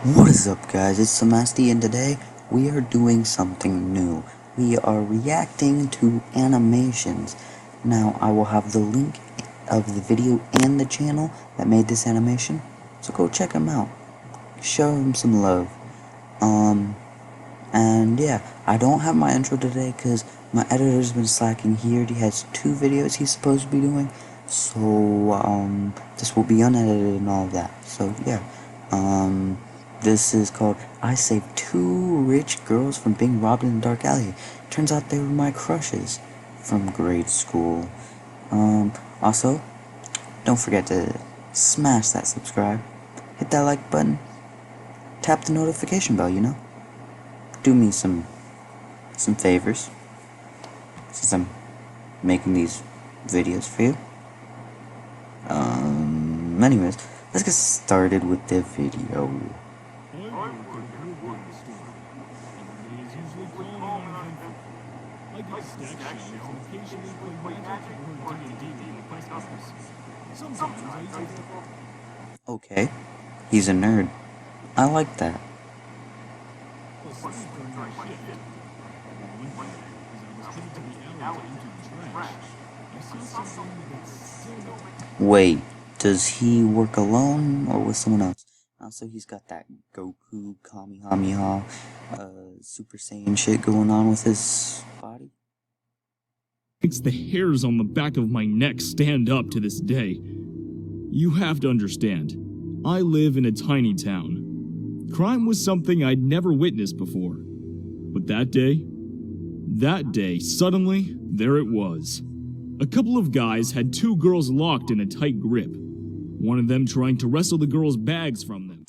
What is up, guys? It's Samasti, and today we are doing something new. We are reacting to animations. Now, I will have the link of the video and the channel that made this animation, so go check them out. Show them some love. And yeah, I don't have my intro today because my editor's been slacking. He already has 2 videos he's supposed to be doing, so this will be unedited and all of that. So yeah, this is called I Saved 2 Rich Girls from Being Robbed in a Dark Alley. Turns out they were my crushes from grade school. Also, don't forget to smash that subscribe, hit that like button, tap the notification bell, do me some favors, since I'm making these videos for you. Anyways, let's get started with the video. Okay, he's a nerd. I like that. Wait, does he work alone or with someone else? Also, he's got that Goku, Kamehameha, Super Saiyan shit going on with his body. Makes the hairs on the back of my neck stand up to this day. You have to understand, I live in a tiny town. Crime was something I'd never witnessed before. But that day, suddenly, there it was. A couple of guys had 2 girls locked in a tight grip. One of them trying to wrestle the girls' bags from them.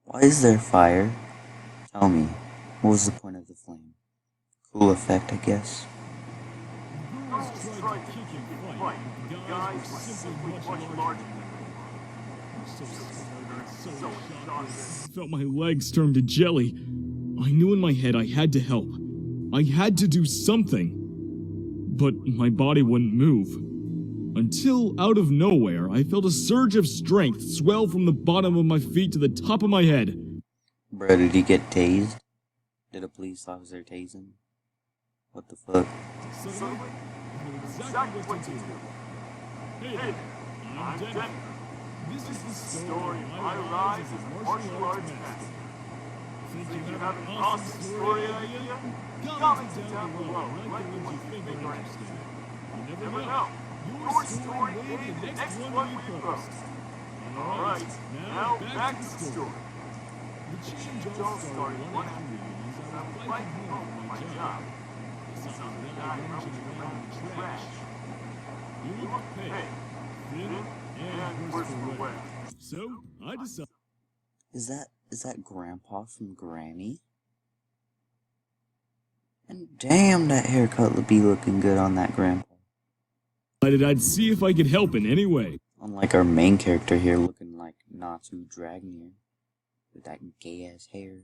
Why is there fire? Tell me, what was the point of the flame? Cool effect, I guess. Girls tried to kick and fight, but the guys were simply much larger than them. I was so scared, so shocked, I felt my legs turn to jelly. I knew in my head I had to help. I had to do something. But my body wouldn't move. Until, out of nowhere, I felt a surge of strength swell from the bottom of my feet to the top of my head. Bro, did he get tased? Did a police officer tase him? What the fuck? Suddenly, I knew exactly what to do. Hey, I'm Denver. This is the story of my rise as a martial arts master. Think you have an awesome story idea? Comment it down below. Write the ones you think are interesting. You never know. Your story may be the next one we post. Alright, now back to the story. The change all started one afternoon as I was biking home from my job. I saw a guy rummaging around in the trash. He looked pale, thin, and worse for wear. So, I decided... Is that Grandpa from Granny? And damn, that haircut would be looking good on that Grandpa. I'd see if I could help in any way. Unlike our main character here looking like Natsu Dragnir, with that gay-ass hair.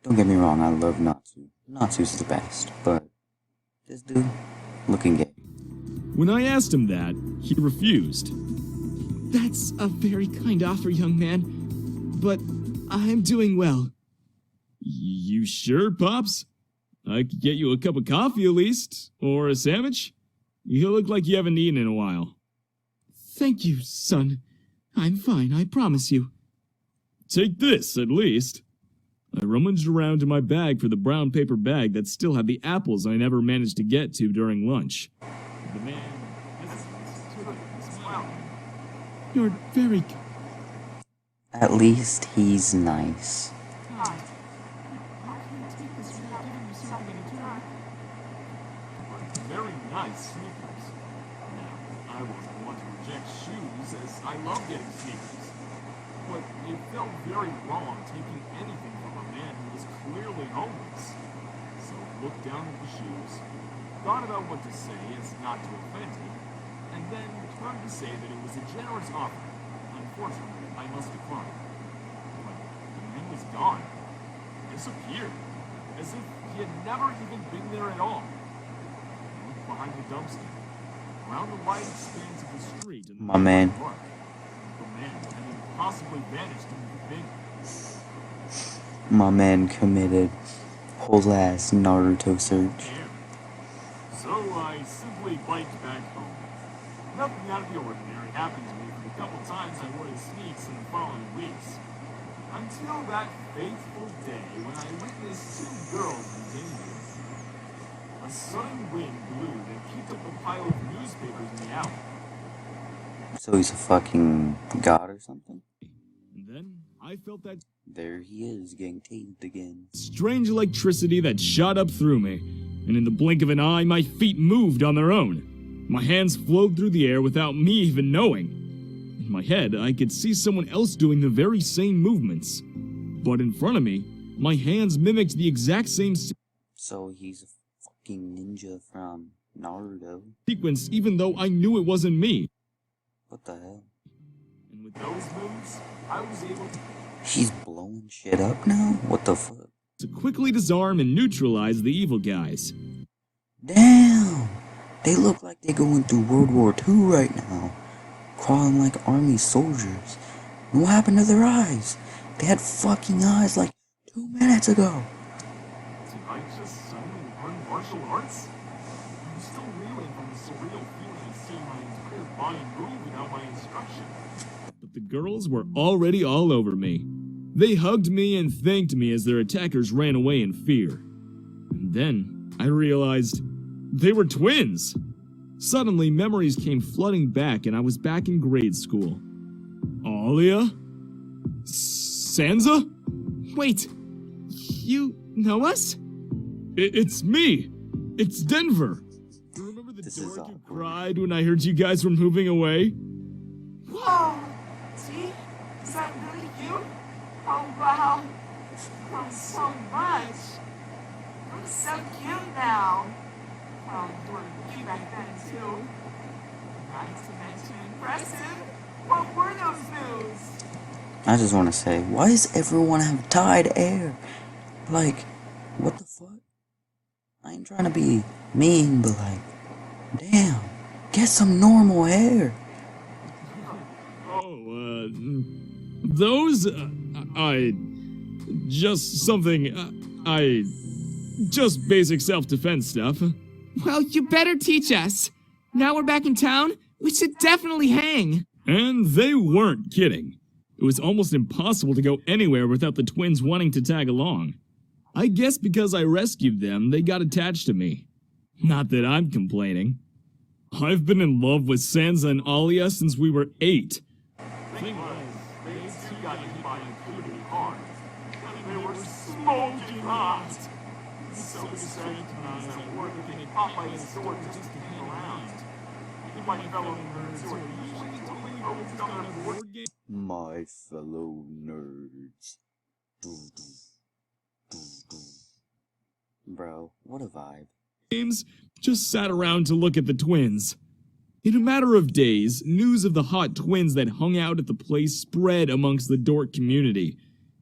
Don't get me wrong, I love Natsu. Natsu's the best, but this dude, looking gay. When I asked him that, he refused. That's a very kind offer, young man, but I'm doing well. You sure, Pops? I could get you a cup of coffee at least, or a sandwich. You look like you haven't eaten in a while. Thank you, son. I'm fine, I promise you. Take this, at least. I rummaged around in my bag for the brown paper bag that still had the apples I never managed to get to during lunch. The man hesitated, took it, and smiled. You're very... At least he's nice. Very nice sneakers. Now, I wasn't one to reject shoes, as I love getting sneakers. But it felt very wrong taking anything from a man who was clearly homeless. So I looked down at the shoes, thought about what to say as not to offend him, and then turned to say that it was a generous offer. Unfortunately, I must decline. But the man was gone. Disappeared. As if he had never even been there at all. Behind the dumpster, around the wide expanse of the street, and My man. The man had impossibly vanished into the big. My man committed whole ass Naruto search. So I simply biked back home. Nothing out of the ordinary happened to me for the couple times I wore the sneaks in the following weeks. Until that fateful day when I witnessed two girls in danger. A sudden wind blew that kicked up a pile of newspapers in the alley. So he's a fucking god or something? And then I felt that There he is, getting tased again. strange electricity that shot up through me, and in the blink of an eye, my feet moved on their own. My hands flowed through the air without me even knowing. In my head, I could see someone else doing the very same movements. But in front of me, my hands mimicked the exact same So he's a fucking ninja from Naruto. sequence, even though I knew it wasn't me. What the hell? And with Those moves, I was able to He's blowing shit up now? What the fuck? to quickly disarm and neutralize the evil guys. Damn! They look like they're going through World War II right now. Crawling like army soldiers. And what happened to their eyes? They had fucking eyes like 2 minutes ago. Did I just suddenly learn martial arts? I'm still reeling from the surreal feeling of seeing my entire body move without my instruction. But the girls were already all over me. They hugged me and thanked me as their attackers ran away in fear. And then I realized they were twins. Suddenly, memories came flooding back, and I was back in grade school. Alia? Sansa? Wait, you know us? It's me. It's Denver. You remember the This is dork you awkward. cried when I heard you guys were moving away? Whoa! See? Is that really you? Oh, wow. Thanks so much. I'm so cute now. You were cute back then, too. Not to mention impressive. What were those moves? I just want to say, why does everyone have dyed hair? Like, what the fuck? I ain't trying to be mean, but like, damn, get some normal hair. Oh, those, just basic self-defense stuff. Well, you better teach us. Now we're back in town, we should definitely hang. And they weren't kidding. It was almost impossible to go anywhere without the twins wanting to tag along. I guess because I rescued them, they got attached to me. Not that I'm complaining. I've been in love with Sansa and Alia since we were 8. Thing was, they too got hit by a pretty hard. They were smoking hot. So excited to me as I worked getting caught by his sword just to hang around. Even my fellow nerds who are usually totally focused on their board game. My fellow nerds. Bro, what a vibe. Games just sat around to look at the twins. In a matter of days, news of the hot twins that hung out at the place spread amongst the dork community.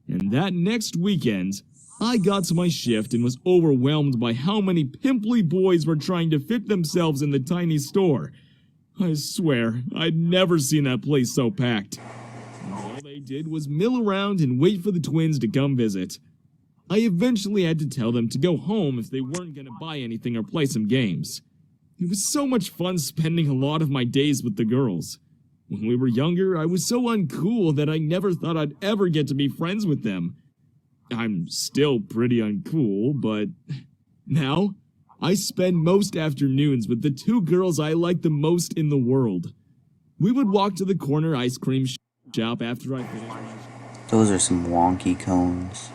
And that next weekend, I got to my shift and was overwhelmed by how many pimply boys were trying to fit themselves in the tiny store. I swear, I'd never seen that place so packed. And all they did was mill around and wait for the twins to come visit. I eventually had to tell them to go home if they weren't going to buy anything or play some games. It was so much fun spending a lot of my days with the girls. When we were younger, I was so uncool that I never thought I'd ever get to be friends with them. I'm still pretty uncool, but now I spend most afternoons with the two girls I like the most in the world. We would walk to the corner ice cream shop after I finished my Those are some wonky cones.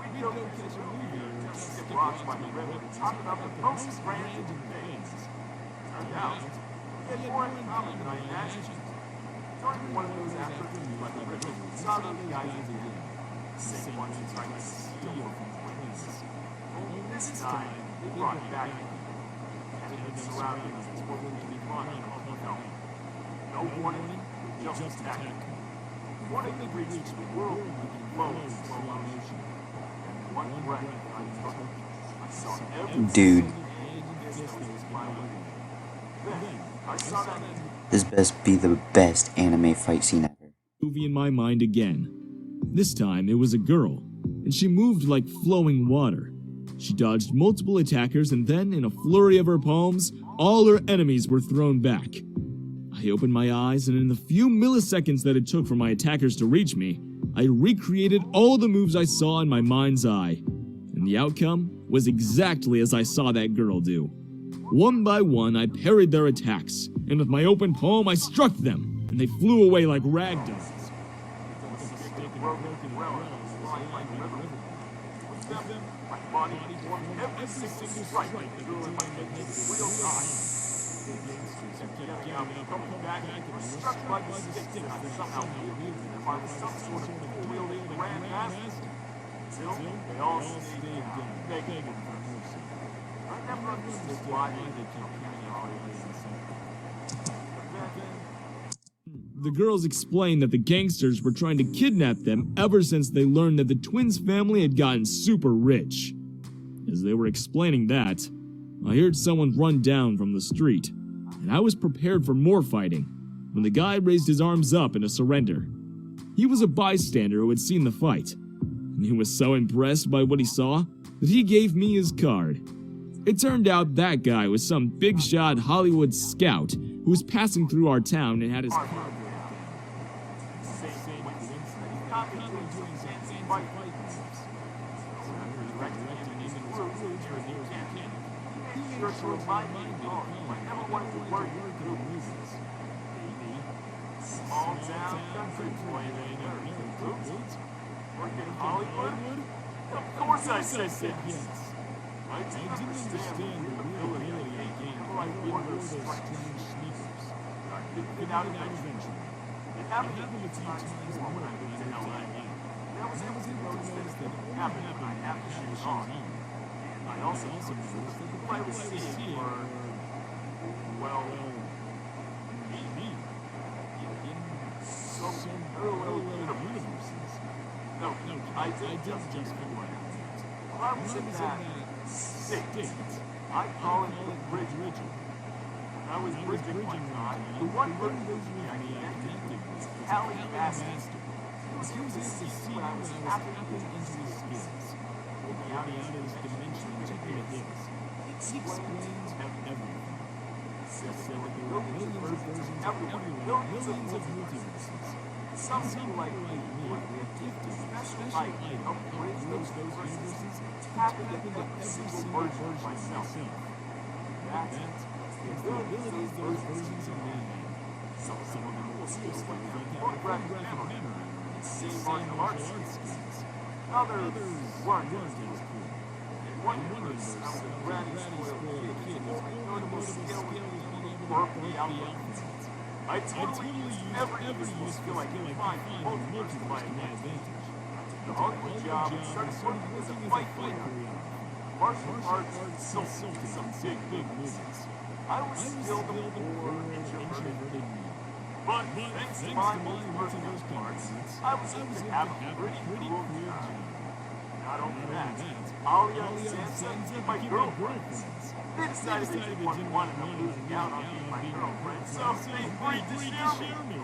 We'd go catch a movie or just sit watch by the river and talk about the most random things. Turned out, we had more in common than I imagined. During one of those afternoons by the river, we saw the guys again. Same ones who tried to steal from twins. Only this time, they brought it back again. And it had surrounded us as what would be fun and no. No warning, just attack. Before they could reach the world, we flowed in slow motion. And one breath I took, I saw every Dude, distance was my way. Then, I saw that this best be the best anime fight scene ever. movie in my mind again. This time, it was a girl, and she moved like flowing water. She dodged multiple attackers, and then, in a flurry of her palms, all her enemies were thrown back. I opened my eyes, and in the few milliseconds that it took for my attackers to reach me, I recreated all the moves I saw in my mind's eye. And the outcome was exactly as I saw that girl do. One by one, I parried their attacks, and with my open palm, I struck them, and they flew away like ragdolls. Every single strike that drew in my head real time. The gangsters kept getting up, coming back, and were struck by the stick that I somehow wielded, and by some sort of fool-wielding grandmaster. Still, they all stayed down, begging for mercy. I never understood why they kept coming our way. But then, The girls explained that the gangsters were trying to kidnap them ever since they learned that the twins' family had gotten super rich. As they were explaining that, I heard someone run down from the street, and I was prepared for more fighting when the guy raised his arms up in a surrender. He was a bystander who had seen the fight, and he was so impressed by what he saw that he gave me his card. It turned out that guy was some big-shot Hollywood scout who was passing through our town and had his card broken down. to remind me of whenever one of the work through movies. Small town country boy in American roots. Work in Hollywood? Of course I said yes. I didn't understand the real ability I gained before I wore those strange sneakers. I figured it out eventually. It happened a few times before when I moved to LA. I was able to notice that it only happened when I had the shoes on. I also noticed that the people I was seeing were, well, maybe in some parallel universes. No, I didn't just figure it out. When I was in that state, I call it the bridge. When I was bridging one time, the one version of me I connected was Callie Baskin. He was able to see when I was tapping into his skills. Out of his dimension and took me to his. He explained everything. He said that there were millions of versions everywhere, millions of multiverses. Some people like me would be gifted special item of bridge those universes, tap into every single version of myself. That's the abilities those versions of me have. Some of them will see like photographic memory and same martial arts skills. Others weren't as cool. In one universe, I was a ratty spoiled kid whose only notable skill was being able to work the outfits. I totally used every useful skill I could find in multiverse to my advantage. The Hollywood job and started working as a fight choreographer. Martial arts consulted some big movies. I was still the poor, introverted me. But thanks to my multiverse counterparts, I was able to have a pretty cool job. Not only that, Alia and Sansa became my girlfriends. They decided they didn't want to losing out on being my girlfriend, so they agreed to share me.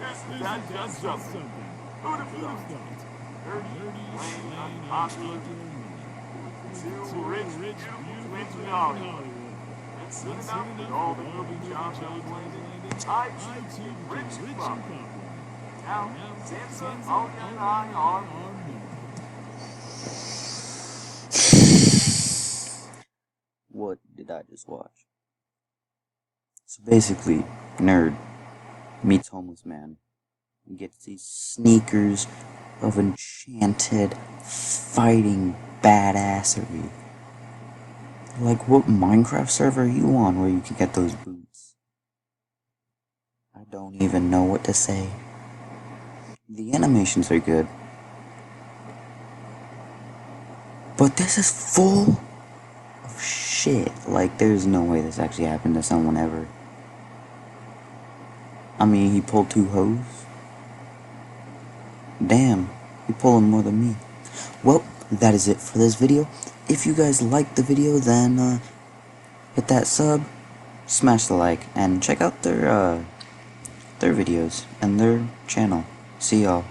Isn't that just something? Who'd have thought? Nerdy, plain, unpopular, too rich, beautiful in Hollywood. And soon enough, with all the movie jobs I was landing, I too rich and popular. Now, Sansa, Alia, and I are What did I just watch? So basically, nerd meets homeless man and gets these sneakers of enchanted fighting badassery. Like, what Minecraft server are you on where you can get those boots? I don't even know what to say. The animations are good, but this is full of shit. Like, there's no way this actually happened to someone ever. I mean, he pulled 2 hoes. Damn, he pulling more than me. Well, that is it for this video. If you guys liked the video, then hit that sub, smash the like, and check out their videos and their channel. See y'all.